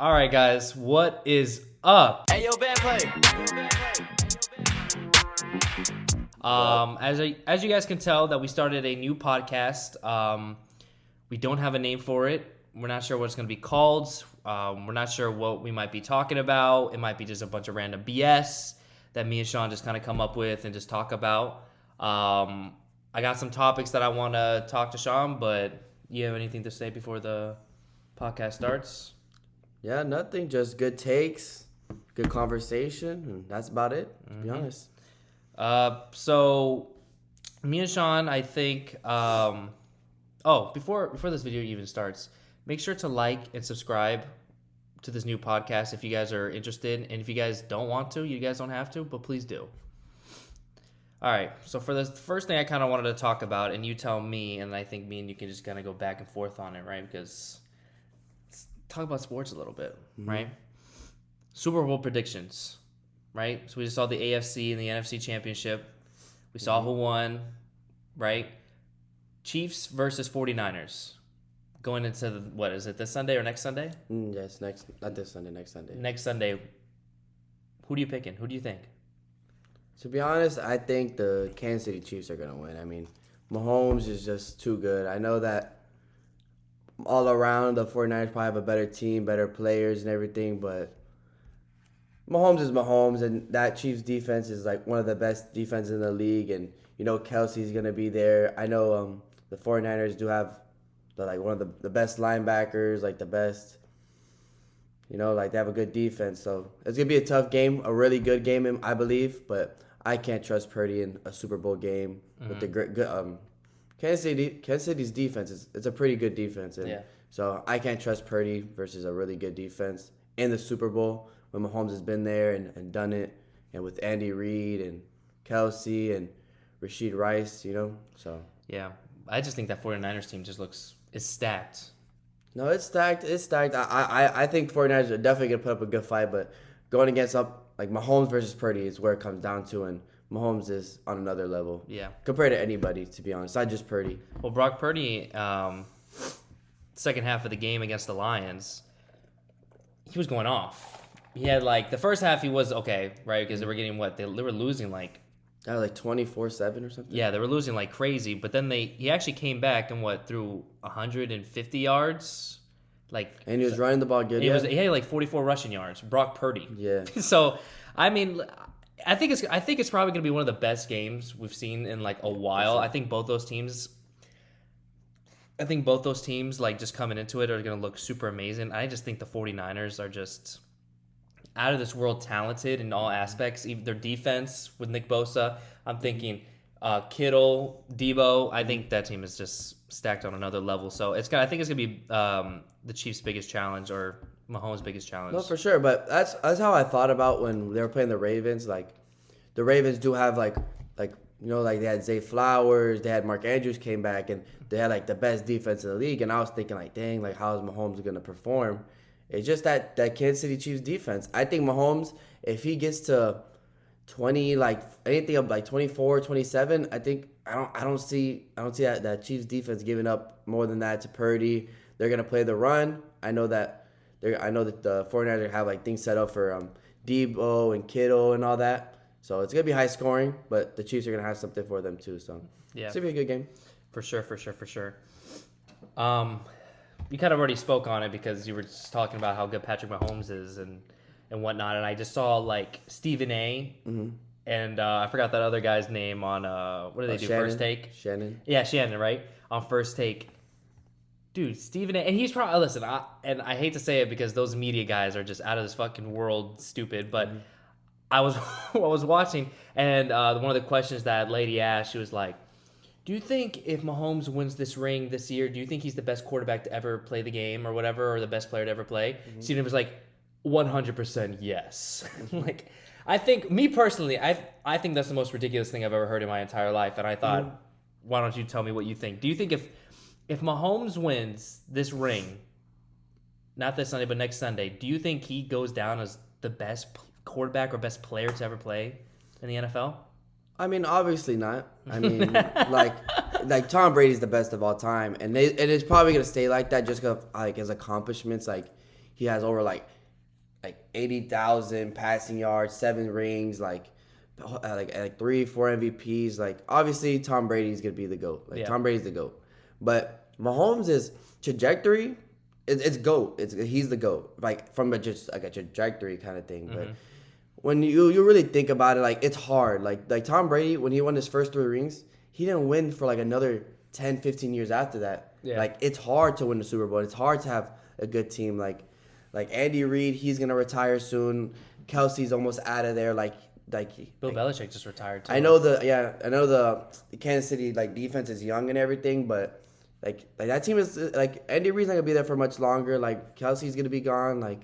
All right, guys, what is up? Hey, yo, bad play. As you guys can tell, that we started a new podcast. We don't have a name for it. We're not sure what it's going to be called. We're not sure what we might be talking about. It might be just a bunch of random BS that me and Sean just kind of come up with and just talk about. I got some topics that I want to talk to Sean, but you have anything to say before the podcast starts? Yeah, nothing. Just good takes, good conversation, and that's about it, to be honest. So me and Sean, I think. Before this video even starts, make sure to like and subscribe to this new podcast if you guys are interested. And if you guys don't want to, you guys don't have to, but please do. All right. So for the first thing I kind of wanted to talk about, and you tell me, and I think me and you can just kind of go back and forth on it, right? Because let's talk about sports a little bit, right? Superbowl predictions, right? So we just saw the AFC and the NFC championship. We saw who won, right? Chiefs versus 49ers. Going into what is it, this Sunday or next Sunday? Yes, not this Sunday, next Sunday. Next Sunday. Who do you picking? Who do you think? To be honest, I think the Kansas City Chiefs are going to win. I mean, Mahomes is just too good. I know that all around the 49ers probably have a better team, better players and everything, but Mahomes is Mahomes, and that Chiefs defense is like one of the best defenses in the league, and you know Kelsey's going to be there. I know the 49ers do have one of the best linebackers, like the best, like they have a good defense. So it's going to be a tough game, a really good game, I believe, but I can't trust Purdy in a Super Bowl game with the good Kansas City's defense. It's a pretty good defense. And so I can't trust Purdy versus a really good defense in the Super Bowl when Mahomes has been there and done it, and with Andy Reid and Kelsey and Rashid Rice, so. Yeah, I just think that 49ers team is stacked. No, it's stacked. I think 49ers are definitely going to put up a good fight, but going against like Mahomes versus Purdy is where it comes down to, and Mahomes is on another level. Yeah. Compared to anybody, to be honest. Not just Purdy. Well, Brock Purdy, second half of the game against the Lions, he was going off. He had the first half he was okay, right? Because they were getting they were losing Like 24-7 or something? Yeah, they were losing like crazy. But then he actually came back and threw 150 yards. And he was running the ball good. He had like 44 rushing yards. Brock Purdy. Yeah. So, I mean, I think it's probably going to be one of the best games we've seen in a while. Sure. I think both those teams just coming into it are going to look super amazing. I just think the 49ers are just out of this world talented in all aspects. Even their defense with Nick Bosa, I'm thinking Kittle, Debo. I think that team is just stacked on another level. So I think it's gonna be the Chiefs' biggest challenge or Mahomes' biggest challenge. No, for sure. But that's how I thought about when they were playing the Ravens. Like the Ravens do have they had Zay Flowers, they had Mark Andrews came back, and they had the best defense in the league. And I was thinking dang, how is Mahomes gonna perform? It's just that Kansas City Chiefs defense. I think Mahomes, if he gets to 20, anything up 24, 27, I don't see that Chiefs defense giving up more than that to Purdy. They're gonna play the run. I know that the 49ers have things set up for Debo and Kittle and all that. So it's gonna be high scoring, but the Chiefs are gonna have something for them too. So yeah, it's gonna be a good game. For sure. You kind of already spoke on it because you were just talking about how good Patrick Mahomes is and whatnot, and I just saw Stephen A. And I forgot that other guy's name on what do they do? Shannon. First Take. Shannon. Yeah, Shannon, right? On First Take. Dude, Stephen A. And he's probably I hate to say it because those media guys are just out of this fucking world stupid, but I was watching, and one of the questions that lady asked, she was like, do you think if Mahomes wins this ring this year, do you think he's the best quarterback to ever play the game or whatever, or the best player to ever play? Stephen was like, 100% yes. I think, me personally, I think that's the most ridiculous thing I've ever heard in my entire life, and I thought, why don't you tell me what you think? Do you think if Mahomes wins this ring, not this Sunday, but next Sunday, do you think he goes down as the best quarterback or best player to ever play in the NFL? I mean, obviously not. I mean, Tom Brady's the best of all time, and it's probably gonna stay like that just because his accomplishments. he has over like 80,000 passing yards, 7 rings, like 3, 4 MVPs. Like obviously Tom Brady's gonna be the GOAT. Like Tom Brady's the GOAT. But Mahomes' trajectory, it's GOAT. He's the GOAT. Like from just like a trajectory kind of thing. But when you really think about it, like it's hard. Like Tom Brady, when he won his first 3 rings, he didn't win for like another 10, 15 years after that. Yeah. Like it's hard to win the Super Bowl. It's hard to have a good team. Like Andy Reid, he's gonna retire soon. Kelsey's almost out of there. Bill Belichick just retired too. I know the Kansas City like defense is young and everything, but like that team is like Andy Reid's not gonna be there for much longer. Like Kelsey's gonna be gone. Like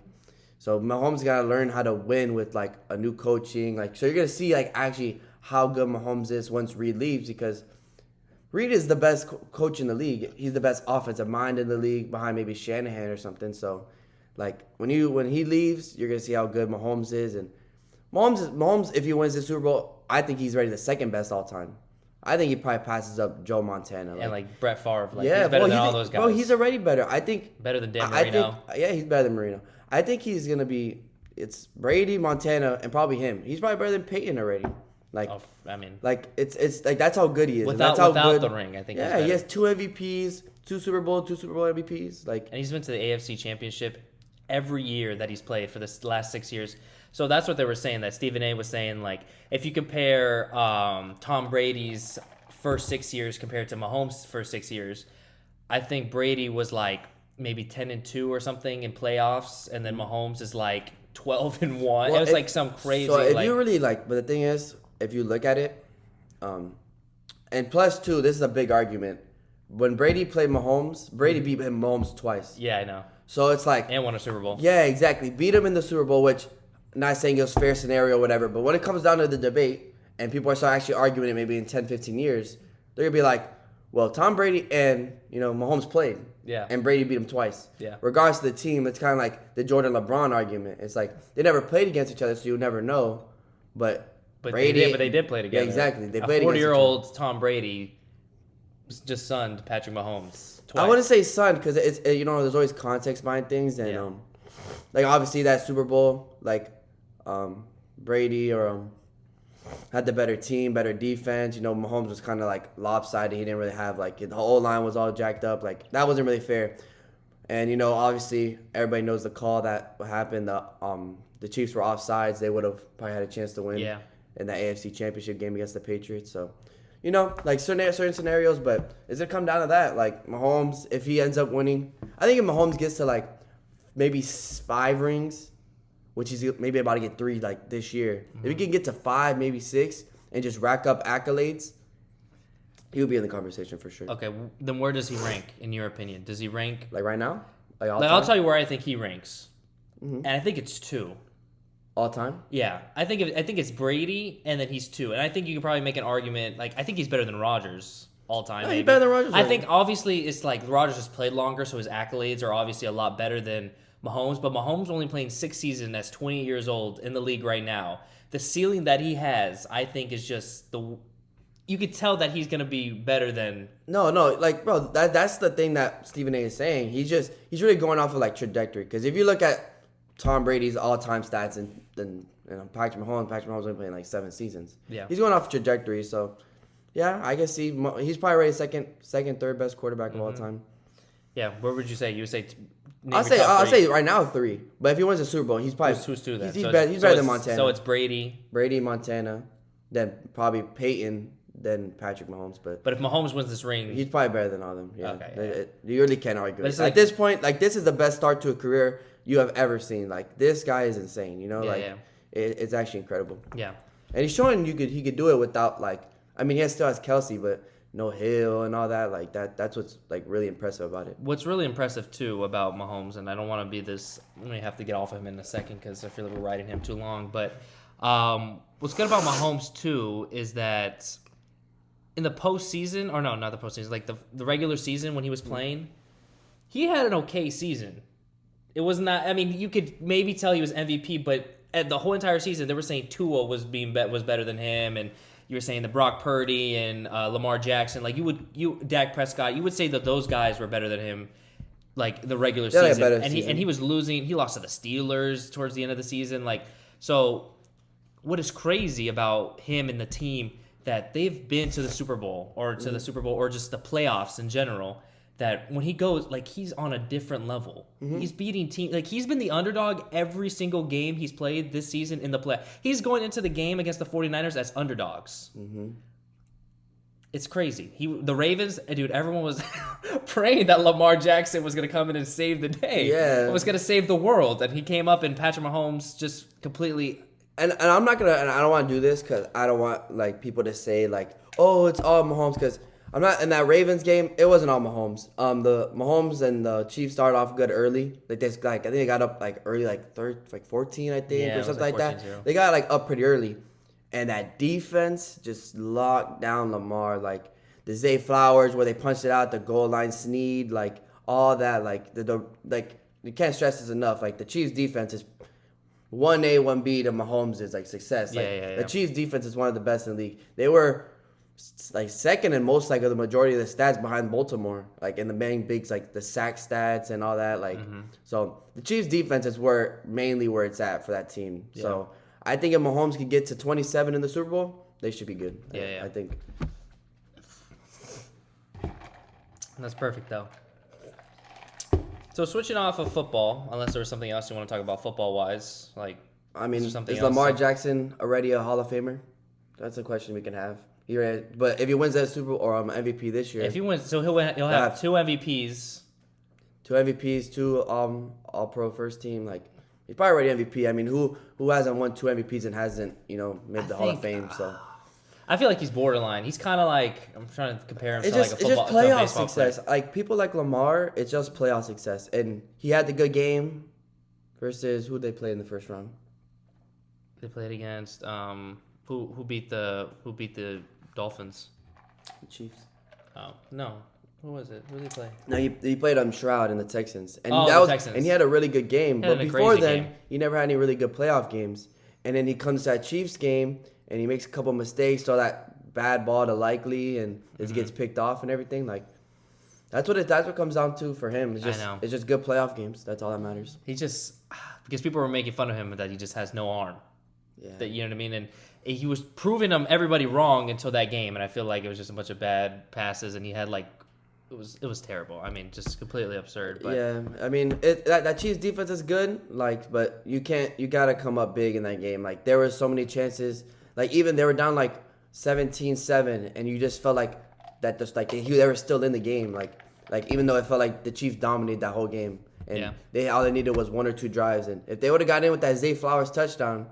so Mahomes gotta learn how to win with like a new coaching. Like so you're gonna see like actually how good Mahomes is once Reid leaves, because Reid is the best coach in the league. He's the best offensive mind in the league behind maybe Shanahan or something. So like when he leaves, you're gonna see how good Mahomes is. And Mahomes, if he wins the Super Bowl, I think he's already the second best all time. I think he probably passes up Joe Montana. And like Brett Favre. Like, yeah, he's better than all those guys. Bro, he's already better. I think better than Dan Marino. He's better than Marino. I think he's gonna be. It's Brady, Montana, and probably him. He's probably better than Peyton already. Like, like it's like that's how good he is. Without the ring, I think. Yeah, he has 2 MVPs, 2 Super Bowl MVPs. Like, and he's been to the AFC Championship every year that he's played for the last 6 years. So that's what they were saying. That Stephen A. was saying, like, if you compare Tom Brady's first 6 years compared to Mahomes' first 6 years, I think Brady was like maybe 10-2 or something in playoffs, and then Mahomes is like 12-1. Well, it was like some crazy. So if you really like, but the thing is, if you look at it, and plus 2, this is a big argument. When Brady played Mahomes, Brady beat him Mahomes twice. Yeah, I know. So it's like, and won a Super Bowl. Yeah, exactly. Beat him in the Super Bowl, which not saying it was fair scenario or whatever, but when it comes down to the debate and people are actually arguing it maybe in 10, 15 years, they're gonna be like, well, Tom Brady and Mahomes played. Yeah. And Brady beat him twice. Yeah. Regardless of the team, it's kind of like the Jordan LeBron argument. It's like they never played against each other, so you'll never know. But Brady, they did play together. Yeah, exactly. They played a 40-year-old Tom Brady just sunned Patrick Mahomes twice. I wouldn't say son because it's there's always context behind things, and like obviously that Super Bowl, like Brady had the better team, better defense. Mahomes was kind of like lopsided. He didn't really have like the whole line was all jacked up. Like that wasn't really fair. And obviously everybody knows the call that happened. The Chiefs were offsides. They would have probably had a chance to win in that AFC Championship game against the Patriots. So, like certain scenarios. But is it come down to that? Like Mahomes, if he ends up winning, I think if Mahomes gets to like maybe 5 rings, which he's maybe about to get 3 like this year. If he can get to 5, maybe 6, and just rack up accolades, he'll be in the conversation for sure. Okay, then where does he rank in your opinion? Does he rank like right now? I'll tell you where I think he ranks, and I think it's 2. All time? Yeah, I think it's Brady, and then he's 2, and I think you could probably make an argument. Like I think he's better than Rodgers all time. Yeah, he's better than Rodgers. I think obviously it's like Rodgers has played longer, so his accolades are obviously a lot better than Mahomes, but Mahomes only playing 6 seasons that's 20 years old in the league right now. The ceiling that he has, I think, is just you could tell that he's gonna be better than. No, like bro, that's the thing that Stephen A. is saying. He's really going off of like trajectory. Because if you look at Tom Brady's all-time stats and then Patrick Mahomes only playing like 7 seasons. Yeah, he's going off trajectory. So yeah, I can see he's probably already second, third best quarterback of all time. Yeah, where would you say? You would say. I'll say right now 3. But if he wins the Super Bowl, he's probably who's 2 then. He's better than Montana. So it's Brady, Montana, then probably Peyton, then Patrick Mahomes. But if Mahomes wins this ring, he's probably better than all of them. Yeah, okay, you really can't argue. At this point, like this is the best start to a career you have ever seen. Like this guy is insane. It's actually incredible. Yeah, and he's showing he could do it without like. I mean, he still has Kelsey, but. No Hill and all that, like that's what's like really impressive about it. What's really impressive too about Mahomes, and I don't want to be this. I'm gonna have to get off of him in a second because I feel like we're riding him too long. But what's good about Mahomes too is that in the postseason, or no, not the postseason, like the regular season when he was playing, he had an okay season. It was not. I mean, you could maybe tell he was MVP, but at the whole entire season, they were saying Tua was better than him, and you were saying the Brock Purdy and Lamar Jackson, like Dak Prescott, you would say that those guys were better than him. like the regular They had a season, better and season. he was losing. He lost to the Steelers towards the end of the season. Like, so what is crazy about him and the team that they've been to the Super Bowl or to the Super Bowl or just the playoffs in general. That when he goes, like, he's on a different level. He's beating teams. Like, he's been the underdog every single game he's played this season in the play. He's going into the game against the 49ers as underdogs. It's crazy. The Ravens, dude, everyone was praying that Lamar Jackson was going to come in and save the day. Yeah. Was going to save the world. And he came up and Patrick Mahomes just completely... And I'm not going to, and I don't want to do this because I don't want, like, people to say, like, oh, it's all Mahomes because... I'm not in that Ravens game. It wasn't all Mahomes. The Mahomes and the Chiefs started off good early. Like I think they got up like early, like 14, I think, or something like that. 14-0. They got like up pretty early, and that defense just locked down Lamar. Like the Zay Flowers where they punched it out, the goal line Snead, like all that. Like like you can't stress this enough. Like the Chiefs defense is 1A, 1B to Mahomes is like success. Like the Chiefs defense is one of the best in the league. They were like second in most like of the majority of the stats behind Baltimore, like in the main bigs, like the sack stats and all that. Like so the Chiefs defense is mainly where it's at for that team. Yeah. So I think if Mahomes could get to 27 in the Super Bowl, they should be good. I think that's perfect though. So switching off of football, unless there was something else you want to talk about football wise, like I mean, is Lamar Jackson already a Hall of Famer? That's a question we can have. But if he wins that Super Bowl or MVP this year, if he wins, so he'll have 2 MVPs, 2 All Pro first team. Like he's probably already MVP. I mean, who hasn't won 2 MVPs and hasn't made the Hall of Fame? So I feel like he's borderline. He's kind of like I'm trying to compare him to like a football. It's just playoff success. Player. Like people like Lamar, it's just playoff success. And he had the good game versus who they played in the first round. They played against who beat the Dolphins? The Chiefs. Oh no, who was it? Who did they play? No, he played Shroud in the Texans, and Texans. And he had a really good game. But before then, he never had any really good playoff games. And then he comes to that Chiefs game, and he makes a couple mistakes, throw that bad ball to Likely, and it gets picked off and everything. Like that's what comes down to for him. It's just good playoff games. That's all that matters. He just because people were making fun of him that he just has no arm. Yeah. That you know what I mean, and he was proving everybody wrong until that game, and I feel like it was just a bunch of bad passes, and he had like it was terrible. I mean, just completely absurd. But yeah, I mean that Chiefs defense is good, like, but you gotta come up big in that game. Like there were so many chances, like even they were down like 17-7, and you just felt like that just like they were still in the game, like even though it felt like the Chiefs dominated that whole game, and all they needed was 1 or 2 drives, and if they would have got in with that Zay Flowers touchdown.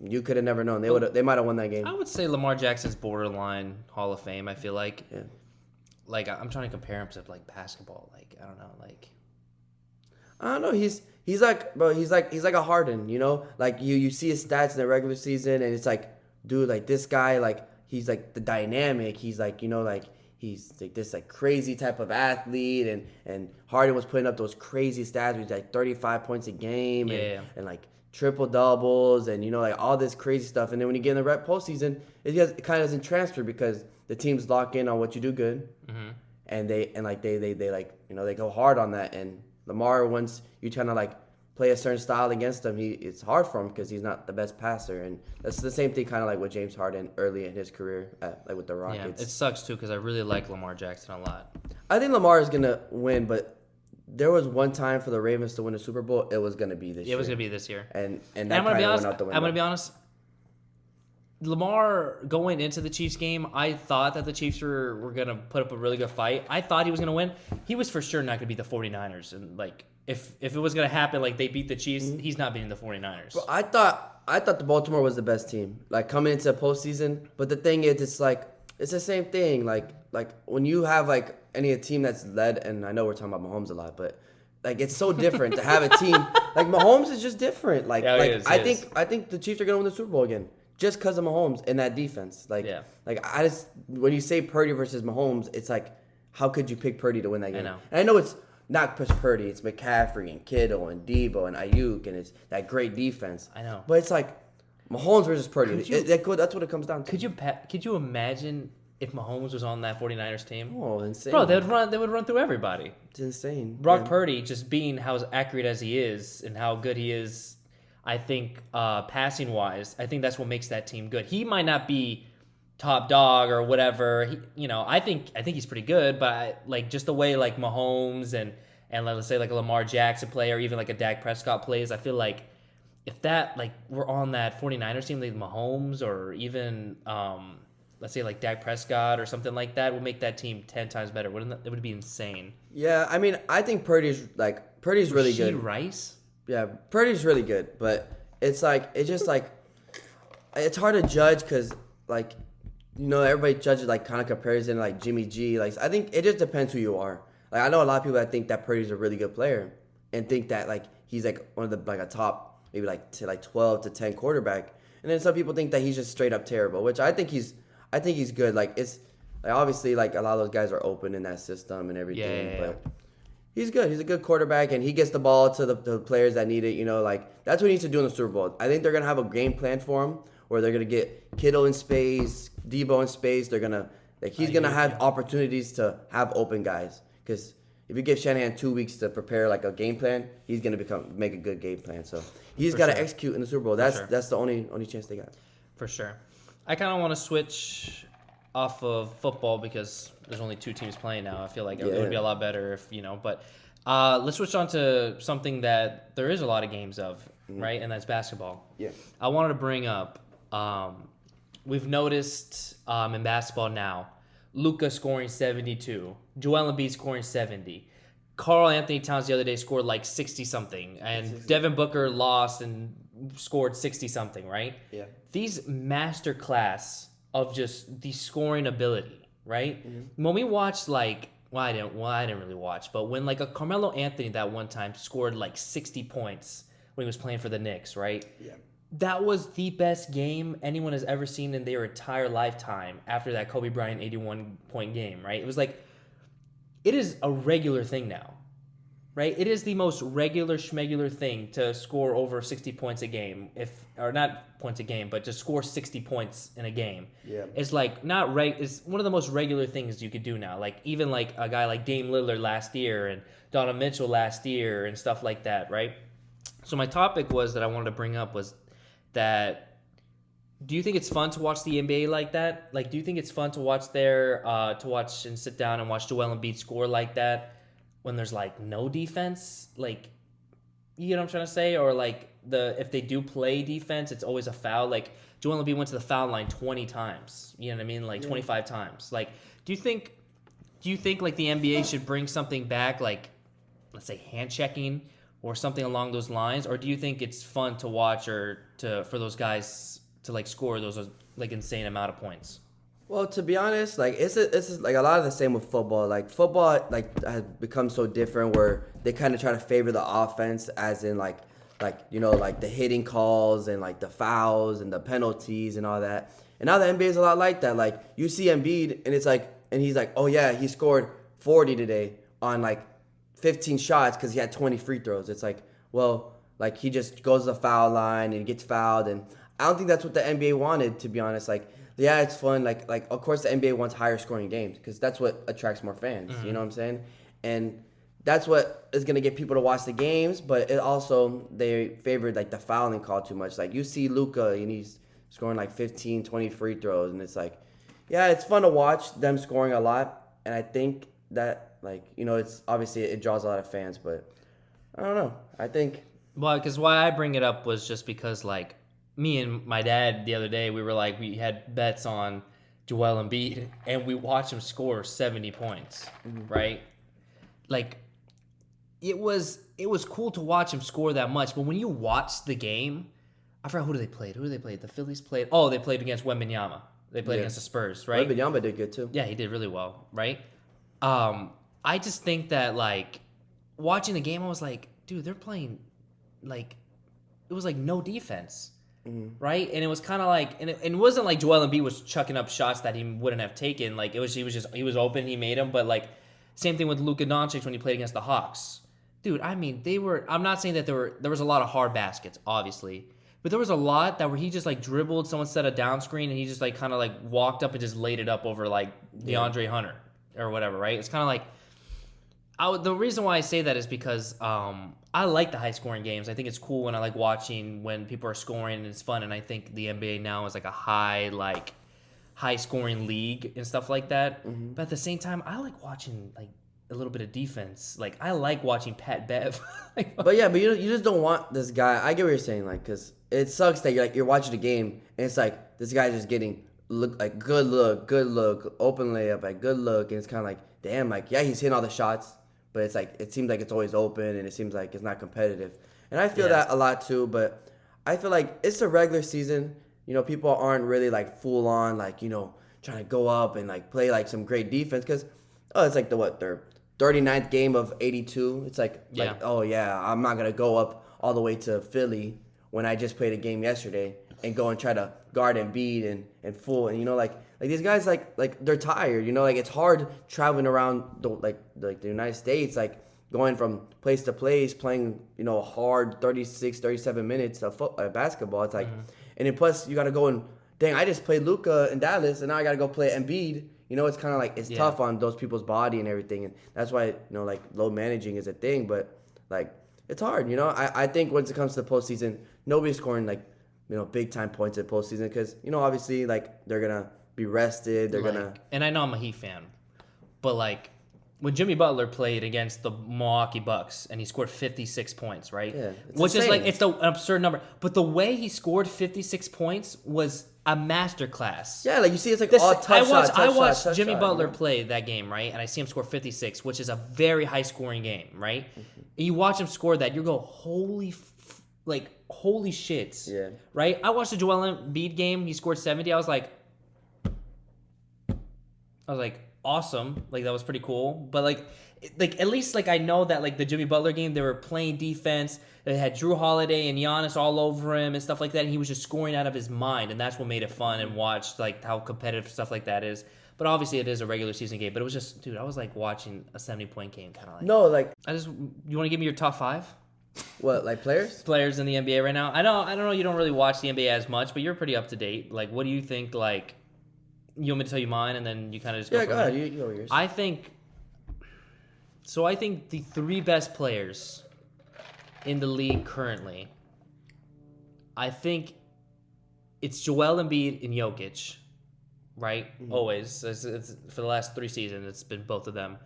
You could have never known. They might have won that game. I would say Lamar Jackson's borderline Hall of Fame. I feel like, yeah. Like I'm trying to compare him to like basketball. Like I don't know. Like I don't know. He's like, bro. He's like a Harden. Like you see his stats in the regular season, and it's like, dude, like this guy, like he's like the dynamic. He's like, like he's like this like crazy type of athlete, and Harden was putting up those crazy stats with like 35 points a game, and like. Triple doubles and like all this crazy stuff, and then when you get in the postseason, it kind of doesn't transfer because the teams lock in on what you do good, and they they go hard on that. And Lamar, once you kind of like play a certain style against him, it's hard for him because he's not the best passer, and that's the same thing kind of like with James Harden early in his career, like with the Rockets. Yeah, it sucks too because I really like Lamar Jackson a lot. I think Lamar is gonna win, but. There was one time for the Ravens to win a Super Bowl. It was going to be this year. It was going to be this year. And that kind of went out the window. I'm going to be honest. Lamar going into the Chiefs game, I thought that the Chiefs were going to put up a really good fight. I thought he was going to win. He was for sure not going to beat the 49ers. And like if it was going to happen like they beat the Chiefs, he's not beating the 49ers. But I thought the Baltimore was the best team. Like coming into the postseason, but the thing is it's the same thing. Like when you have like any team that's led, and I know we're talking about Mahomes a lot, but like it's so different to have a team like Mahomes is just different. Like I think the Chiefs are gonna win the Super Bowl again just because of Mahomes and that defense. Like I just when you say Purdy versus Mahomes, it's like how could you pick Purdy to win that game? I know. And I know it's not just Purdy, it's McCaffrey and Kittle and Debo and Ayuk, and it's that great defense. I know, but it's like Mahomes versus Purdy. That's what it comes down to. Could you imagine if Mahomes was on that 49ers team. Oh, insane. Bro, they would run through everybody. It's insane. Brock Purdy just being how accurate as he is and how good he is, I think passing wise, I think that's what makes that team good. He might not be top dog or whatever. I think he's pretty good, but like just the way like Mahomes and let's say like a Lamar Jackson play or even like a Dak Prescott plays, I feel like if that like we're on that 49ers team, like Mahomes or even let's say like Dak Prescott or something like that, would make that team 10 times better. It would be insane. Yeah, I mean, I think Purdy's really good. Rasheed Rice? Yeah, Purdy's really good, but it's hard to judge because like everybody judges like kind of comparison like Jimmy G. Like I think it just depends who you are. Like I know a lot of people that think that Purdy's a really good player and think that like he's like one of the like a top maybe like 12 to 10 quarterback, and then some people think that he's just straight up terrible, which I think he's good. Like it's like obviously like a lot of those guys are open in that system and everything, but he's good. He's a good quarterback, and he gets the ball to the players that need it. Like that's what he needs to do in the Super Bowl. I think they're gonna have a game plan for him where they're gonna get Kittle in space, Debo in space. They're gonna he's gonna have opportunities to have open guys. Because if you give Shanahan 2 weeks to prepare like a game plan, he's gonna make a good game plan. So he's got to execute in the Super Bowl. That's the only chance they got. For sure. I kind of want to switch off of football because there's only 2 teams playing now. I feel like it would be a lot better if But let's switch on to something that there is a lot of games of, right? And that's basketball. Yeah. I wanted to bring up. We've noticed in basketball now, Luka scoring 72, Joel Embiid scoring 70. Karl Anthony Towns the other day scored like 60-something, and Devin Booker lost and scored 60-something, right? Yeah. These masterclass of just the scoring ability, right? Mm-hmm. When we watched I didn't really watch, but when like a Carmelo Anthony that one time scored like 60 points when he was playing for the Knicks, right? Yeah. That was the best game anyone has ever seen in their entire lifetime after that Kobe Bryant 81-point game, right? It was like, it is a regular thing now, right? It is the most regular schmegular thing to score over 60 points a game, or not points a game, but to score 60 points in a game. Yeah. It's like it's one of the most regular things you could do now. Like even like a guy like Dame Lillard last year and Donovan Mitchell last year and stuff like that, right? So my topic that I wanted to bring up was that, do you think it's fun to watch the NBA like that? Like, do you think it's fun to watch and sit down and watch Joel Embiid score like that when there's like no defense? Like, you know what I'm trying to say? Or like if they do play defense, it's always a foul. Like Joel Embiid went to the foul line 20 times. You know what I mean? Like 25 times. Like, do you think like the NBA should bring something back, like let's say hand checking or something along those lines? Or do you think it's fun to watch for those guys to like score those like insane amount of points? Well, to be honest, like it's like a lot of the same with football. Like football, like has become so different where they kind of try to favor the offense, as in like the hitting calls and like the fouls and the penalties and all that. And now the NBA is a lot like that. Like you see Embiid and he's like, oh yeah, he scored 40 today on like 15 shots because he had 20 free throws. It's like, well, like he just goes to the foul line and gets fouled, and I don't think that's what the NBA wanted, to be honest. Like, yeah, it's fun. Like of course the NBA wants higher scoring games because that's what attracts more fans. Mm-hmm. You know what I'm saying? And that's what is gonna get people to watch the games. But it also, they favored like the fouling call too much. Like you see Luka and he's scoring like 15, 20 free throws, and it's like, yeah, it's fun to watch them scoring a lot. And I think that it's obviously it draws a lot of fans, but I don't know. I think. Well, because why I bring it up was just because, like, me and my dad the other day, we had bets on Joel Embiid, and we watched him score 70 points, right? Like, it was cool to watch him score that much, but when you watch the game, I forgot who they played. The Phillies played. Oh, they played against Wembanyama. They played against the Spurs, right? Wembanyama did good too. Yeah, he did really well, right? I just think that, like, watching the game, I was like, dude, they're playing, like, it was like no defense, right? And it was kind of like, and it wasn't like Joel Embiid was chucking up shots that he wouldn't have taken. Like, he was open, he made them. But like, same thing with Luka Doncic when he played against the Hawks, dude. I mean, I'm not saying that there was a lot of hard baskets, obviously, But there was a lot that where he just like dribbled, someone set a down screen, and he just like kind of like walked up and just laid it up over like DeAndre Hunter or whatever, right? It's kind of like the reason why I say that is because I like the high scoring games. I think it's cool when I like watching when people are scoring and it's fun. And I think the NBA now is like a high scoring league and stuff like that. Mm-hmm. But at the same time, I like watching like a little bit of defense. Like I like watching Pat Bev. But you just don't want this guy. I get what you're saying, like, because it sucks that you're watching the game and it's like this guy's just getting good look, open layup, like good look, and it's kind of like, damn, like yeah, he's hitting all the shots, but it's like it seems like it's always open and it seems like it's not competitive. And I feel that a lot too, but I feel like it's a regular season. People aren't really like full on like trying to go up and like play like some great defense because it's like their 39th game of 82. It's like oh yeah, I'm not gonna go up all the way to Philly when I just played a game yesterday and go and try to guard Embiid and full and like these guys like they're tired. Like it's hard traveling around the United States, like going from place to place, playing hard 36, 37 minutes of basketball. It's like and then plus you gotta go and dang, I just played Luka in Dallas and now I gotta go play Embiid. It's kind of like it's tough on those people's body and everything, and that's why like load managing is a thing. But like it's hard, I think once it comes to the postseason, nobody's scoring like big time points at postseason because obviously like they're gonna be rested, they're gonna. And I know I'm a Heat fan, but like when Jimmy Butler played against the Milwaukee Bucks and he scored 56 points, right? Yeah, which insane. Is like it's an absurd number, but the way he scored 56 points was a masterclass. Yeah, like you see, it's like all tough shots. I watched Jimmy Butler play that game, right? And I see him score 56, which is a very high scoring game, right? Mm-hmm. And you watch him score that, you go, holy shit. Yeah. Right? I watched the Joel Embiid game. He scored 70. I was like, awesome. Like that was pretty cool. But like at least like I know that like the Jimmy Butler game, they were playing defense. They had Drew Holiday and Giannis all over him and stuff like that. And he was just scoring out of his mind, and that's what made it fun and watched like how competitive stuff like that is. But obviously it is a regular season game. But it was just, dude, I was like watching a 70-point game, kind of like. No, like you want to give me your top 5? What, like players? Players in the NBA right now. I don't know. You don't really watch the NBA as much, but you're pretty up to date. Like, what do you think? Like, you want me to tell you mine, and then you kind of just go. Yeah, go ahead. You go yours. I think the 3 best players in the league currently, I think it's Joel Embiid and Jokic, right? Mm-hmm. Always. It's for the last 3 seasons, it's been both of them.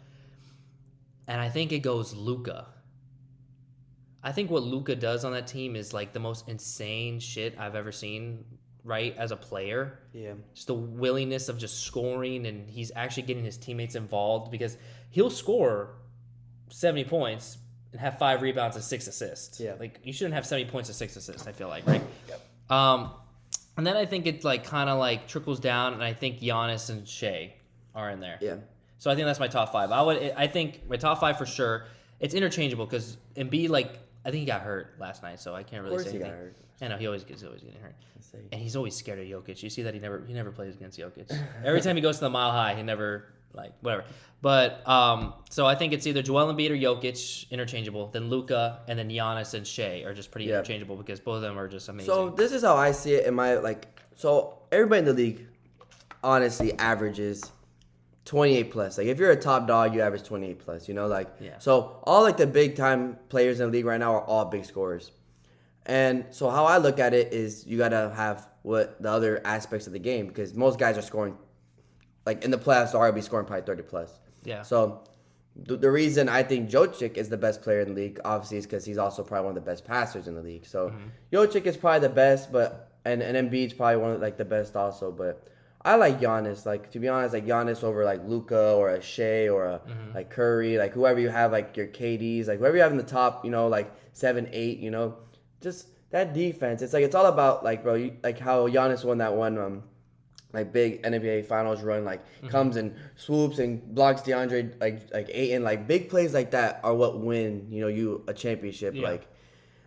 And I think it goes Luka. I think what Luka does on that team is like the most insane shit I've ever seen, right, as a player. Yeah. Just the willingness of just scoring, and he's actually getting his teammates involved because he'll score 70 points and have 5 rebounds and 6 assists. Yeah. Like, you shouldn't have 70 points and 6 assists, I feel like, right? Yep. And then I think it like kind of like trickles down, and I think Giannis and Shea are in there. Yeah. So I think that's my top 5. I think my top 5 for sure. It's interchangeable because Embiid, like, I think he got hurt last night, so I can't really say anything. Of course he got hurt. I know, he's always getting hurt. And he's always scared of Jokic. You see that he never plays against Jokic. Every time he goes to the Mile High, he never, like, whatever. But, so I think it's either Joel Embiid or Jokic, interchangeable. Then Luka, and then Giannis and Shea are just pretty interchangeable because both of them are just amazing. So this is how I see it in my, like, so everybody in the league, honestly, averages 28 plus. Like, if you're a top dog, you average 28 plus, So all like the big time players in the league right now are all big scorers. And so how I look at it is you got to have what the other aspects of the game, because most guys are scoring, like in the playoffs, they'll already be scoring probably 30 plus. Yeah. So the reason I think Jokic is the best player in the league, obviously, is because he's also probably one of the best passers in the league. So Jokic is probably the best, and Embiid's probably one of like the best also, but I like Giannis. Like, to be honest, like Giannis over like Luka or a Shea or a like Curry, like whoever you have, like your KDs, like whoever you have in the top, like 7, 8, just that defense. It's like it's all about like, bro, like how Giannis won that one like big NBA Finals run, like comes and swoops and blocks DeAndre like Ayton, like big plays like that are what win you a championship. Yeah.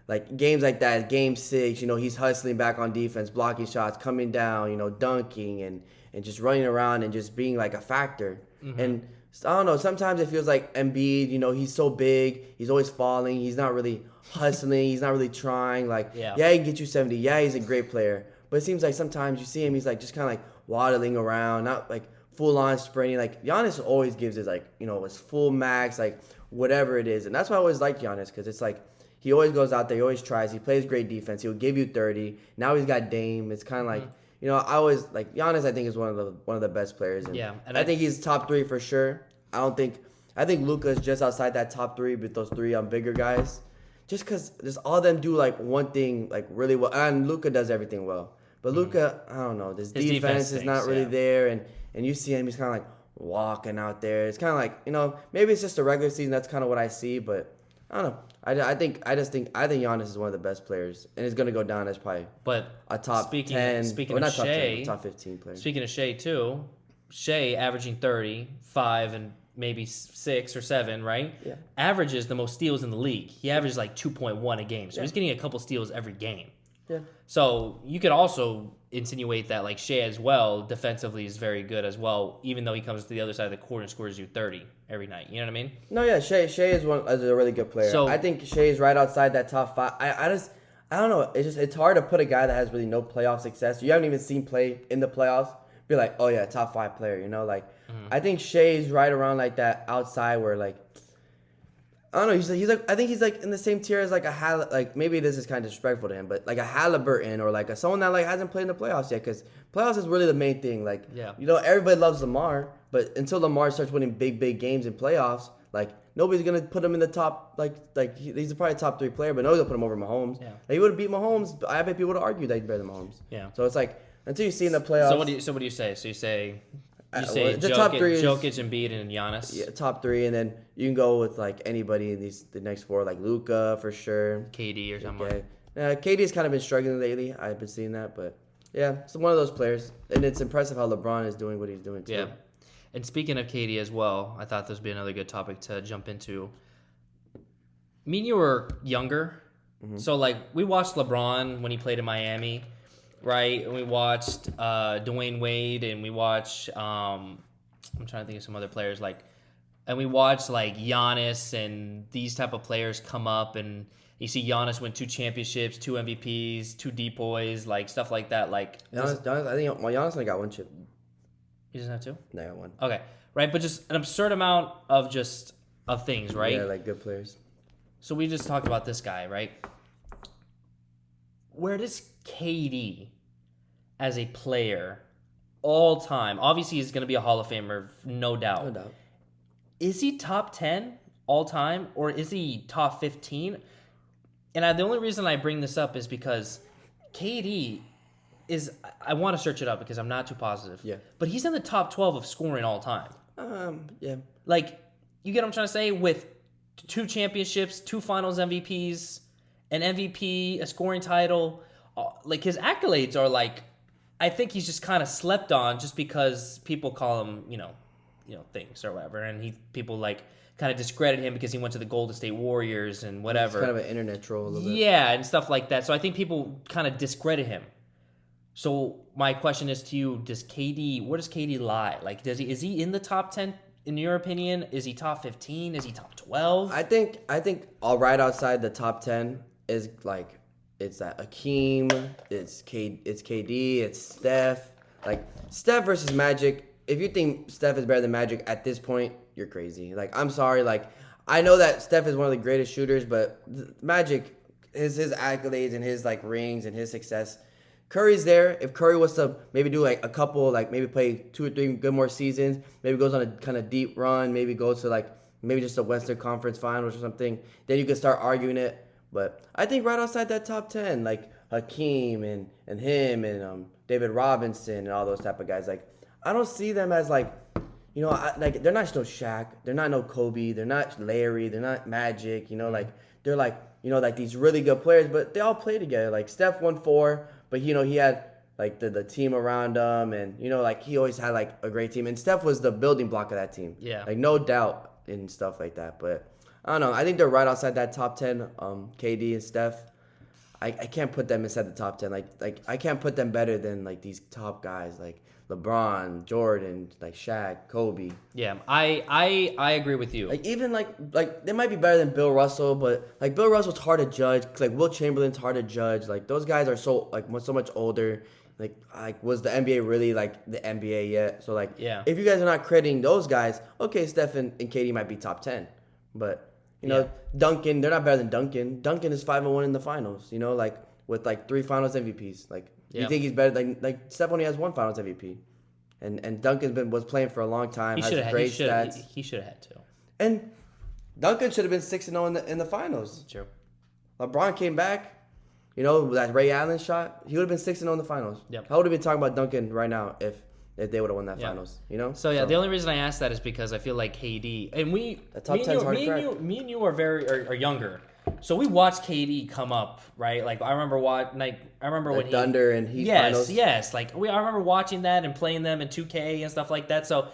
Like games like that, game 6, he's hustling back on defense, blocking shots, coming down, dunking and just running around and just being like a factor. And I don't know. Sometimes it feels like Embiid, he's so big. He's always falling. He's not really hustling. He's not really trying. Like, Yeah. he can get you 70. Yeah, he's a great player. But it seems like sometimes you see him, he's like just kind of like waddling around, not like full on sprinting. Like, Giannis always gives his his full max, like whatever it is. And that's why I always liked Giannis, because it's like he always goes out there, he always tries, he plays great defense, he'll give you 30. Now he's got Dame. It's kind of like, I always like Giannis. I think is one of the best players. And I think he's top 3 for sure. I think Luka's just outside that top 3 with those 3 bigger guys. Just because just all of them do like one thing like really well, and Luka does everything well. But Luka, I don't know, his defense is not really there, and you see him, he's kind of like walking out there. It's kind of like maybe it's just a regular season. That's kind of what I see, but I don't know. I think Giannis is one of the best players, and he's gonna go down as probably a top 10. Speaking of not top Shea, 10, top 15 player. Speaking of Shea too, Shea averaging 30, 5, and maybe 6 or 7, right? Yeah. Averages the most steals in the league. He averages like 2.1 a game, so he's getting a couple steals every game. Yeah. So you could also insinuate that like Shea as well defensively is very good as well, even though he comes to the other side of the court and scores you 30 every night. You know what I mean? No, yeah, Shea is a really good player. So I think Shea is right outside that top 5. I don't know. It's hard to put a guy that has really no playoff success. You haven't even seen play in the playoffs. Be like, oh yeah, top 5 player. I think Shea's right around like that outside where like. I don't know. He's like I think he's like in the same tier as like maybe this is kind of disrespectful to him, but like a Halliburton or like someone that like hasn't played in the playoffs yet, because playoffs is really the main thing. Like everybody loves Lamar, but until Lamar starts winning big games in playoffs, like nobody's gonna put him in the top he's probably a top 3 player, but nobody's gonna put him over Mahomes. Yeah. Like, he would have beat Mahomes. I bet people would have argued that he's better than Mahomes. Yeah. So it's like until you see in the playoffs. So what do you say? So you say the top 3 Jokic, Embiid, and Giannis. Yeah, top 3, and then you can go with like anybody in the next 4, like Luka for sure, KD or something. KD's kind of been struggling lately. I've been seeing that, but yeah, it's one of those players, and it's impressive how LeBron is doing what he's doing too. Yeah, and speaking of KD as well, I thought this would be another good topic to jump into. Me and you were younger, so like we watched LeBron when he played in Miami. Right, and we watched Dwayne Wade, and we watched I'm trying to think of some other players and we watched like Giannis and these type of players come up, and you see Giannis win 2 championships, 2 MVPs, 2 depoys, like stuff like that. Like Giannis, I think Giannis only got 1 chip. He doesn't have 2? No, I got 1. Okay, right, but just an absurd amount of things, right? Yeah, like good players. So we just talked about this guy, right? Where does KD as a player all time, obviously he's going to be a Hall of Famer, no doubt. No doubt. Is he top 10 all time, or is he top 15? And the only reason I bring this up is because KD is, I want to search it up because I'm not too positive. Yeah. But he's in the top 12 of scoring all time. Yeah. Like, you get what I'm trying to say? With 2 championships, 2 finals MVPs, an MVP, a scoring title, like his accolades are like, I think he's just kind of slept on just because people call him, things or whatever, and people like kind of discredit him because he went to the Golden State Warriors and whatever. It's kind of an internet troll a little bit. Yeah, and stuff like that. So I think people kind of discredit him. So my question is to you: where does KD lie? Like, is he in the top 10 in your opinion? Is he top 15? Is he top 12? I think all right outside the top 10 is like. It's that Akeem, it's KD, it's Steph. Like, Steph versus Magic, if you think Steph is better than Magic at this point, you're crazy. Like, I'm sorry. Like, I know that Steph is one of the greatest shooters, but Magic, his accolades and his, like, rings and his success, Curry's there. If Curry was to maybe do, like, a couple, like, maybe play 2 or 3 good more seasons, maybe goes on a kind of deep run, maybe goes to, like, maybe just a Western Conference Finals or something, then you could start arguing it. But I think right outside that top 10, like Hakeem and him and David Robinson and all those type of guys, like I don't see them as like, like they're not no Shaq, they're not no Kobe, they're not Larry, they're not Magic, like they're like, like these really good players, but they all play together. Like Steph won 4, but he had like the team around him, and like he always had like a great team, and Steph was the building block of that team. Yeah, like no doubt and stuff like that, but. I don't know. I think they're right outside that top 10, KD and Steph. I can't put them inside the top 10. Like I can't put them better than like these top guys like LeBron, Jordan, like Shaq, Kobe. Yeah, I agree with you. Like even like they might be better than Bill Russell, but like Bill Russell's hard to judge. Like Will Chamberlain's hard to judge. Like those guys are so much older. Like was the NBA really like the NBA yet? So like Yeah. if you guys are not crediting those guys, okay, Steph and KD might be top 10, but you know Duncan, they're not better than Duncan. Duncan is 5-1 in the finals. You know, like with like 3 Finals MVPs. Like you think he's better? Like Steph only has 1 Finals MVP, and Duncan was playing for a long time. Has great stats. He should have had to. And Duncan should have been 6-0 in the finals. True. LeBron came back. You know, that Ray Allen shot, he would have been 6-0 in the finals. Yep. I would have been talking about Duncan right now if they would have won that finals. You know? So the only reason I asked that is because I feel like KD and me and you are are younger. So we watched KD come up, right? Like I remember when Thunder and Heat finals. Yes, like I remember watching that and playing them in 2K and stuff like that. So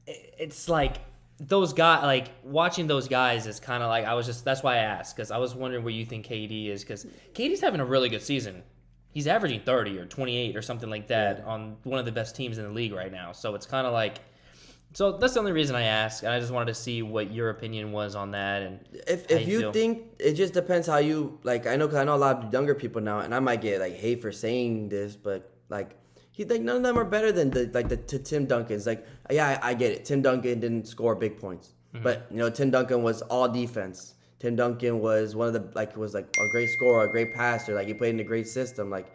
it's like those guys, like watching those guys is kind of like that's why I asked, because I was wondering where you think KD is, because KD's having a really good season. He's averaging 30 or 28 or something like that on one of the best teams in the league right now. So it's kind of like, so that's the only reason I asked, and I just wanted to see what your opinion was on that. And if you think, it just depends how you like. I know a lot of younger people now, and I might get like hate for saying this, but like. None of them are better than the Tim Duncan's. Like, yeah, I get it. Tim Duncan didn't score big points, but you know, Tim Duncan was all defense. Tim Duncan was one of the was a great scorer, a great passer. Like he played in a great system. Like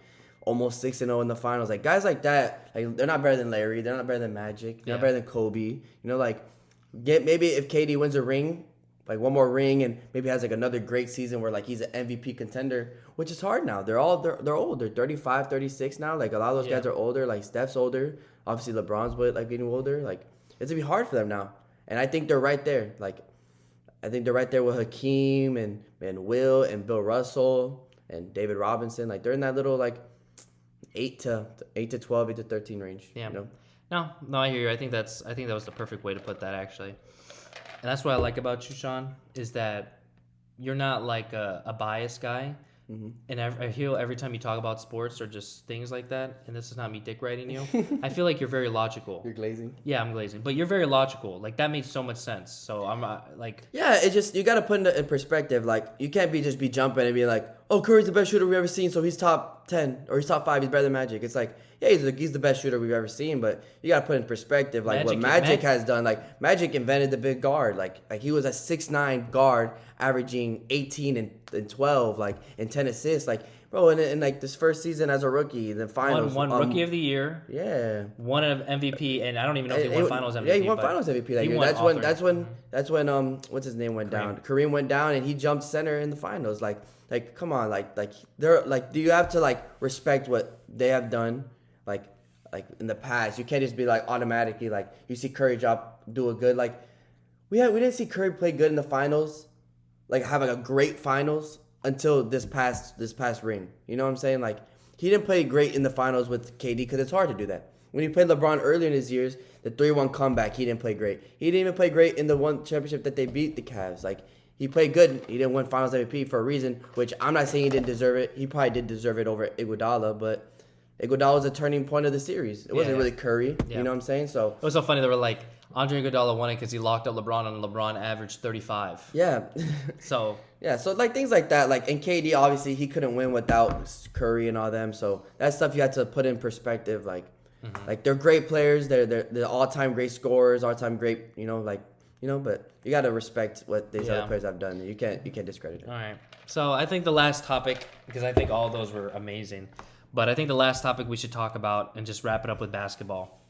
almost 6-0 in the finals. Like guys like that, like they're not better than Larry. They're not better than Magic. They're not better than Kobe. You know, like maybe if KD wins a ring, like one more ring, and maybe has like another great season where like he's an MVP contender, which is hard now. They're old. They're 35, 36 now. Like a lot of those guys are older. Like Steph's older. Obviously LeBron's getting older. Like it's gonna be hard for them now. And I think they're right there. Like I think they're right there with Hakeem and Will and Bill Russell and David Robinson. Like they're in that little like 8 to 12, 8 to 13 range. Yeah. You know? No, I hear you. I think that was the perfect way to put that, actually. And that's what I like about you, Sean, is that you're not like a biased guy. Mm-hmm. And I feel every time you talk about sports or just things like that, and this is not me dick writing you, I feel like you're very logical. You're glazing? Yeah, I'm glazing. But you're very logical. Like, that makes so much sense. So I'm like... Yeah, it's just, you got to put it in perspective. Like, you can't just be jumping and be like, oh, Curry's the best shooter we've ever seen, so he's top 10 or he's top 5, he's better than Magic. It's like, yeah, he's the best shooter we've ever seen, but you got to put in perspective, like what Magic has done. Like Magic invented the big guard. Like he was a 6'9" guard averaging 18 and 12, like and 10 assists. Like bro, and like this first season as a rookie, the finals, won Rookie of the Year. Yeah, won an MVP, and I don't even know if he won Finals MVP. Yeah, he won Finals MVP that year. That's when what's his name went down. Kareem went down, and he jumped center in the finals. Like come on, like they're like, do you have to like respect what they have done? Like in the past, you can't just be like automatically like you see Curry do a good, like we didn't see Curry play good in the finals, like have like a great finals until this past ring. You know what I'm saying? Like he didn't play great in the finals with KD because it's hard to do that. When he played LeBron earlier in his years, the 3-1 comeback, he didn't play great. He didn't even play great in the one championship that they beat the Cavs. Like he played good. He didn't win Finals MVP for a reason, which I'm not saying he didn't deserve it. He probably did deserve it over Iguodala, but Iguodala was a turning point of the series. It wasn't really Curry. Yeah. You know what I'm saying? So it was so funny. They were like, Andre Iguodala won it because he locked up LeBron, and LeBron averaged 35. Yeah. So yeah, so like things like that. Like, and KD, obviously, he couldn't win without Curry and all them. So that stuff you had to put in perspective. Like, like they're great players. They're all-time great scorers, all-time great. But you got to respect what these other players have done. You can't discredit it. All right. So I think the last topic, because I think all of those were amazing. But I think the last topic we should talk about and just wrap it up with basketball.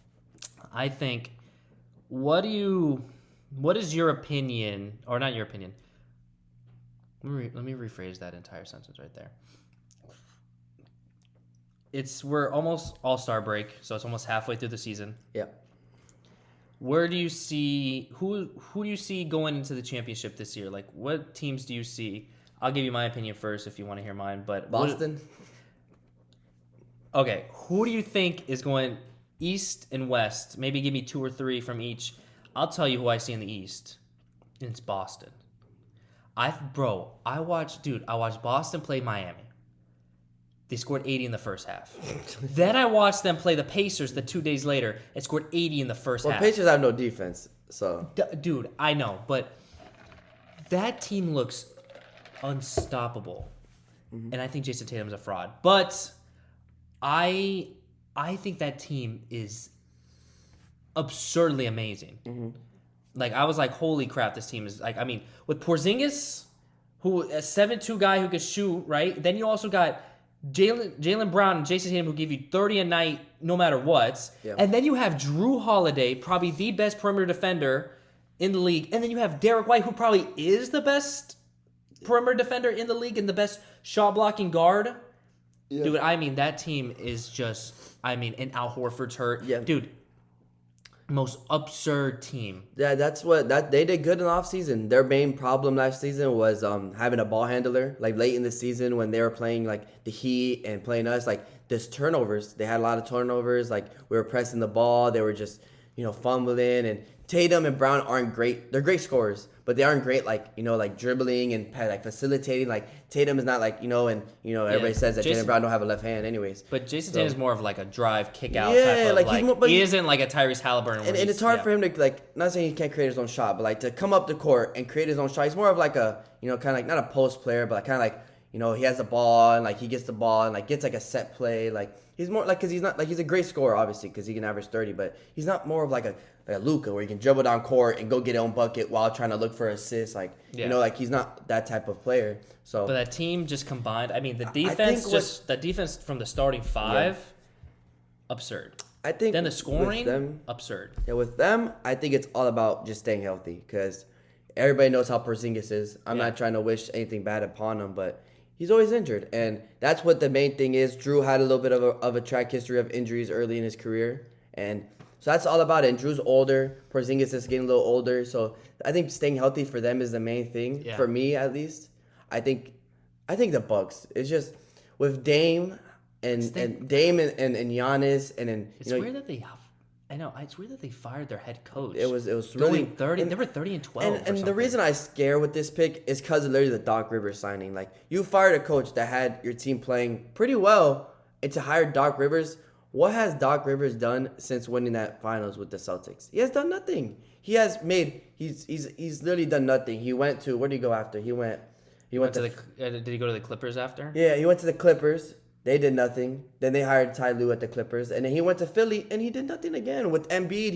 I think, what is your opinion, or not your opinion? Let me rephrase that entire sentence right there. We're almost All-Star break, so it's almost halfway through the season. Yeah. Where do you see who do you see going into the championship this year? Like, what teams do you see? I'll give you my opinion first if you want to hear mine. But Boston. Okay, who do you think is going East and West? Maybe give me 2 or 3 from each. I'll tell you who I see in the East. It's Boston. I watched Boston play Miami. They scored 80 in the first half. Then I watched them play the Pacers the 2 days later and scored 80 in the first half. Pacers have no defense, so. Dude, I know, but that team looks unstoppable. And I think Jason Tatum's a fraud. But I think that team is absurdly amazing. Like, I was like, holy crap, this team is like, I mean, with Porzingis, who a 7'2" guy who could shoot, right? Then you also got Jaylen Brown and Jason Tatum who give you 30 a night no matter what. Yeah. And then you have Drew Holiday, probably the best perimeter defender in the league. And then you have Derek White, who probably is the best perimeter defender in the league and the best shot blocking guard. Yeah. Dude, I mean, that team is just, I mean, and Al Horford's hurt. Yeah. Dude, most absurd team. Yeah, they did good in the offseason. Their main problem last season was having a ball handler. Like late in the season when they were playing like the Heat and playing us, like this turnovers. They had a lot of turnovers. Like we were pressing the ball. They were just, fumbling. And Tatum and Brown aren't great. They're great scorers, but they aren't great like dribbling and like facilitating. Like Tatum is not like everybody says that Jaylen Brown don't have a left hand anyways. But Jason Tatum is more of like a drive kick out type of he isn't like a Tyrese Halliburton. And it's hard for him to like, not saying he can't create his own shot, but like to come up the court and create his own shot. He's more of like a kind of like not a post player, but like kind of like he has the ball and like he gets the ball and like gets like a set play. Like he's more like, because he's not like, he's a great scorer obviously because he can average 30, but he's not more of like a Luka where he can dribble down court and go get his own bucket while trying to look for assists. Like like he's not that type of player. So, but that team just combined. I mean, the defense the defense from the starting five, absurd. I think then the scoring, absurd. Yeah, with them, I think it's all about just staying healthy because everybody knows how Porzingis is. I'm not trying to wish anything bad upon him, but he's always injured, and that's what the main thing is. Drew had a little bit of a track history of injuries early in his career, and so that's all about it. And Drew's older. Porzingis is getting a little older. So I think staying healthy for them is the main thing. Yeah. For me, at least. I think the Bucks. It's just with Dame and Giannis and then it's weird that they. I know it's weird that they fired their head coach. It was really 30. They were 30-12. And the reason I scare with this pick is because of literally the Doc Rivers signing. Like you fired a coach that had your team playing pretty well, and to hire Doc Rivers. What has Doc Rivers done since winning that finals with the Celtics? He has done nothing. He's literally done nothing. He went to, where did he go after? He went to did he go to the Clippers after? Yeah, he went to the Clippers. They did nothing. Then they hired Ty Lue at the Clippers, and then he went to Philly, and he did nothing again. With Embiid,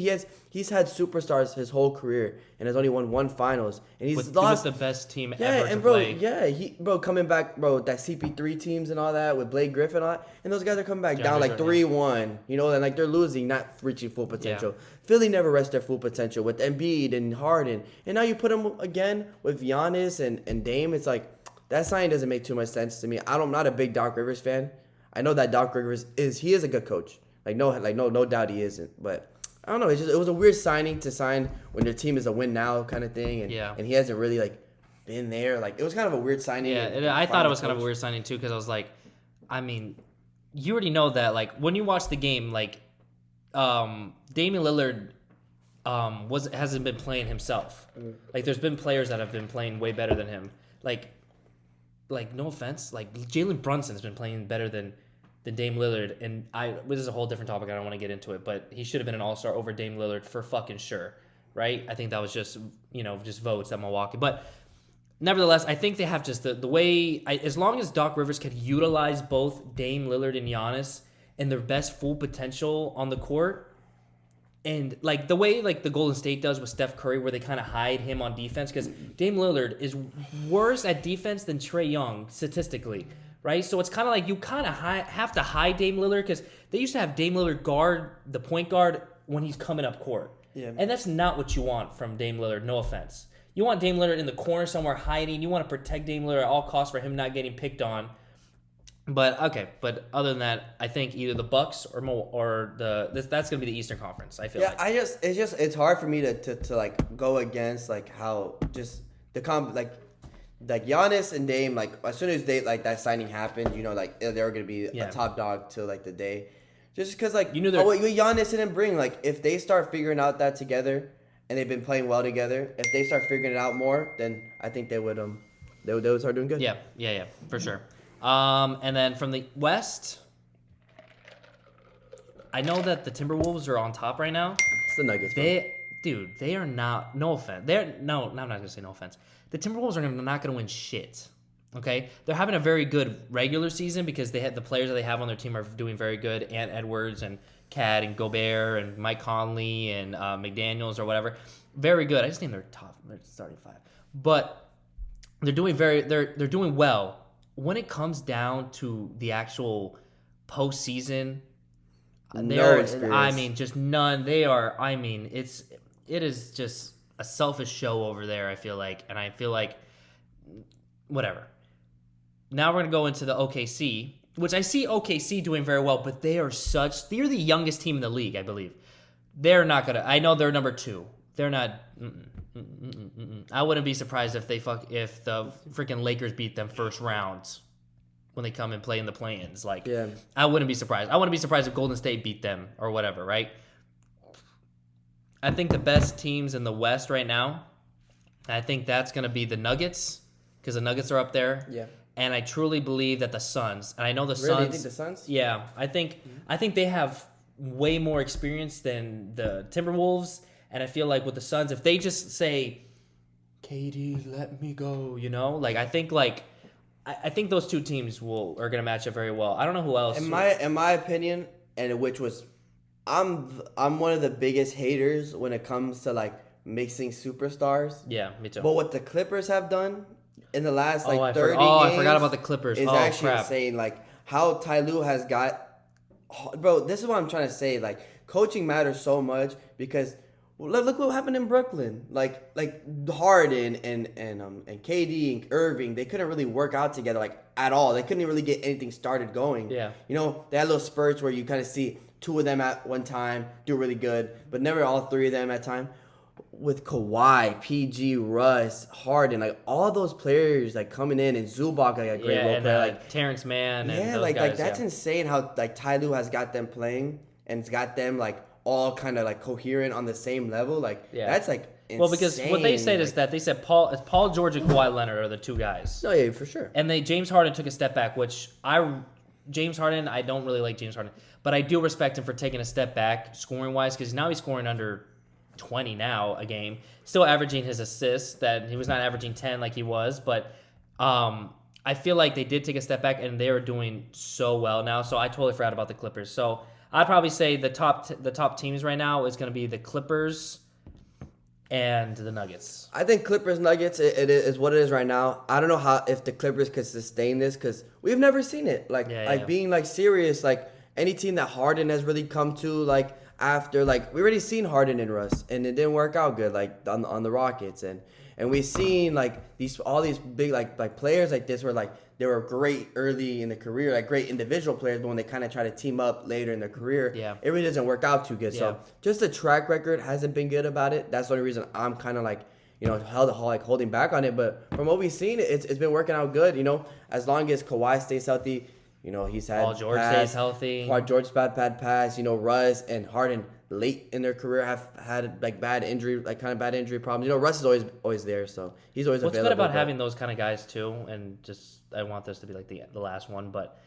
he's had superstars his whole career, and has only won one finals, and he's lost. He was the best team ever and to play. Coming back, that CP3 teams and all that with Blake Griffin and all that, and those guys are coming back down like 3-1, and like they're losing, not reaching full potential. Yeah. Philly never reached their full potential with Embiid and Harden, and now you put them again with Giannis and Dame. It's like, that sign doesn't make too much sense to me. I'm not a big Doc Rivers fan. I know that Doc Rivers is a good coach. No doubt he isn't. But I don't know. It was a weird signing to sign when your team is a win now kind of thing, and he hasn't really like been there. Like it was kind of a weird signing. Yeah, I thought it was kind of a weird signing too because I was like, I mean, you already know that like when you watch the game, like Damian Lillard hasn't been playing himself. Like there's been players that have been playing way better than him. Like no offense, like Jalen Brunson's been playing better than Dame Lillard, and this is a whole different topic. I don't want to get into it, but he should have been an all-star over Dame Lillard for fucking sure, right? I think that was just votes at Milwaukee, but nevertheless, I think they have just the way. As long as Doc Rivers can utilize both Dame Lillard and Giannis and their best full potential on the court. And like the way like the Golden State does with Steph Curry, where they kind of hide him on defense, because Dame Lillard is worse at defense than Trae Young statistically, right? So it's kind of like you kind of have to hide Dame Lillard because they used to have Dame Lillard guard the point guard when he's coming up court, and that's not what you want from Dame Lillard. No offense, you want Dame Lillard in the corner somewhere hiding. You want to protect Dame Lillard at all costs for him not getting picked on. But other than that, I think either the Bucks or that's gonna be the Eastern Conference. I feel like. It's hard for me to like go against like how just the like Giannis and Dame, like as soon as that signing happened, like they were gonna be a top dog till like the day, just because like what Giannis didn't bring. Like if they start figuring out that together and they've been playing well together, if they start figuring it out more, then I think they would start doing good. Yeah, for sure. And then from the West, I know that the Timberwolves are on top right now. It's the Nuggets. They are not. No offense. I'm not gonna say no offense. The Timberwolves are not gonna win shit. Okay, they're having a very good regular season because they had the players that they have on their team are doing very good. Ant Edwards and Cat and Gobert and Mike Conley and McDaniels or whatever, very good. I just named their starting five, but they're doing they're doing well. When it comes down to the actual postseason, No experience. I mean, just none. They are. I mean, it is just a selfish show over there. I feel like, and I feel like whatever. Now we're gonna go into the OKC, which I see OKC doing very well, but they're the youngest team in the league, I believe. They're not gonna. I know they're number 2. They're not. I wouldn't be surprised if the freaking Lakers beat them first round when they come and play in the play-ins. Like, yeah. I wouldn't be surprised. I wouldn't be surprised if Golden State beat them or whatever, right? I think the best teams in the West right now, I think that's going to be the Nuggets, because the Nuggets are up there. Yeah. And I truly believe that the Suns, and I know the Suns. Really? You think the Suns? Yeah. I think they have way more experience than the Timberwolves, and I feel like with the Suns, if they just say, KD, let me go, like, I think those two teams are going to match up very well. I don't know who else. In my opinion, and which was, I'm one of the biggest haters when it comes to like mixing superstars. Yeah, me too. But what the Clippers have done in the last 30 games. I forgot about the Clippers. Is actually insane. Like how Ty Lue has got, bro. This is what I'm trying to say. Like coaching matters so much because. Look what happened in Brooklyn. Like Harden and KD and Irving, they couldn't really work out together like at all. They couldn't really get anything started going. Yeah. They had little spurts where you kind of see 2 of them at one time do really good, but never all 3 of them at a time. With Kawhi, PG, Russ, Harden, like all those players like coming in and Zubac like a great role player, like Terrence Mann. And those guys, like that's insane how like Ty Lue has got them playing and it's got them like all kind of like coherent on the same level. Like that's like insane. Well, because what they said is that they said Paul George and Kawhi Leonard are the 2 guys. Oh yeah, for sure. And James Harden took a step back, which I don't really like James Harden, but I do respect him for taking a step back scoring wise because now he's scoring under 20 now a game, still averaging his assists that he was not averaging 10 like he was, but I feel like they did take a step back and they are doing so well now. So I totally forgot about the Clippers. So I'd probably say the top teams right now is going to be the Clippers and the Nuggets. I think Clippers Nuggets it is what it is right now. I don't know if the Clippers could sustain this because we've never seen it. Being like serious, like any team that Harden has really come to like after like we already seen Harden and Russ and it didn't work out good like on the Rockets and we've seen like all these big like players like this where like they were great early in the career, like great individual players, but when they kind of try to team up later in their career, it really doesn't work out too good. Yeah. So just the track record hasn't been good about it. That's the only reason I'm kind of like, holding back on it. But from what we've seen, it's been working out good. As long as Kawhi stays healthy, he's had Paul George stays healthy. Paul George bad pass. Russ and Harden late in their career have had like bad injury problems. Russ is always there, so he's always available. What's good about having those kind of guys too, and just I want this to be like the last one, but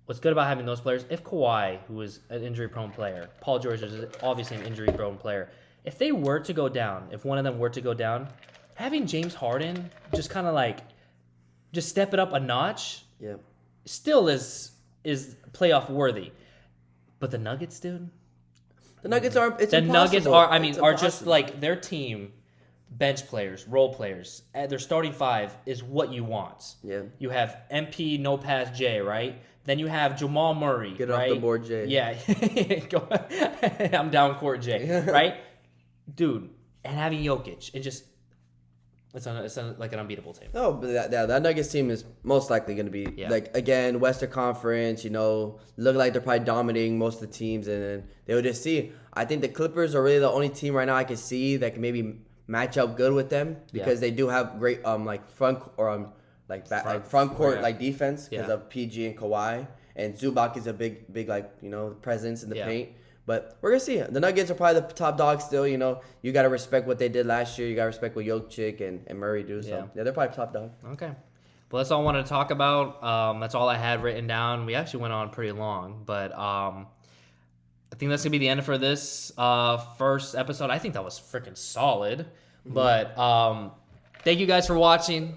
what's good about having those players, if Kawhi, who is an injury-prone player, Paul George is obviously an injury-prone player, if they were to go down, if one of them were to go down, having James Harden just kind of like just step it up a notch, still is playoff worthy. But the Nuggets, dude. The Nuggets are. It's the impossible. Nuggets are just like their team, bench players, role players. Their starting 5 is what you want. Yeah. You have MP, no pass J, right? Then you have Jamal Murray. Get off the board, J. Yeah. I'm down court, J. Right, dude. And having Jokic, it's like an unbeatable team. No, but that Nuggets team is most likely going to be like again Western Conference. Look like they're probably dominating most of the teams, and then they'll just see. I think the Clippers are really the only team right now I can see that can maybe match up good with them because they do have great front court like defense because of PG and Kawhi, and Zubac is a big presence in the paint. But we're going to see. The Nuggets are probably the top dog still. You got to respect what they did last year. You got to respect what Jokic and Murray do. So, yeah, they're probably top dog. Okay. But that's all I wanted to talk about. That's all I had written down. We actually went on pretty long, but I think that's gonna be the end for this first episode. I think that was freaking solid. But thank you guys for watching.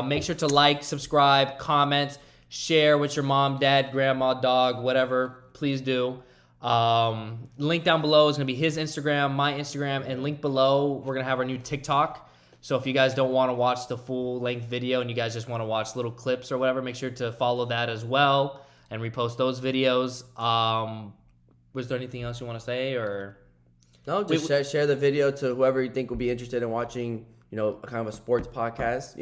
Make sure to like, subscribe, comment, share with your mom, dad, grandma, dog, whatever. Please do. Link down below is gonna be his Instagram, my Instagram, and link below we're gonna have our new TikTok. So if you guys don't want to watch the full length video and you guys just want to watch little clips or whatever, make sure to follow that as well and repost those videos. Was there anything else you want to say, or? No, just share the video to whoever you think will be interested in watching, kind of a sports podcast.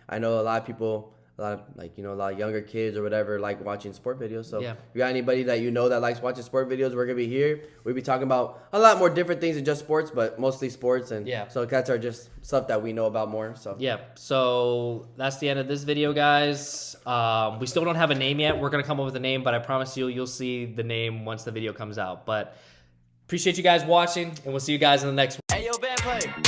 I know a lot of people, a lot of younger kids or whatever like watching sport videos. So if you got anybody that that likes watching sport videos, we're going to be here. We'll be talking about a lot more different things than just sports, but mostly sports. And so cats are just stuff that we know about more. So so that's the end of this video, guys. We still don't have a name yet. We're going to come up with a name, but I promise you'll see the name once the video comes out. But appreciate you guys watching, and we'll see you guys in the next one. Hey, yo, bad play.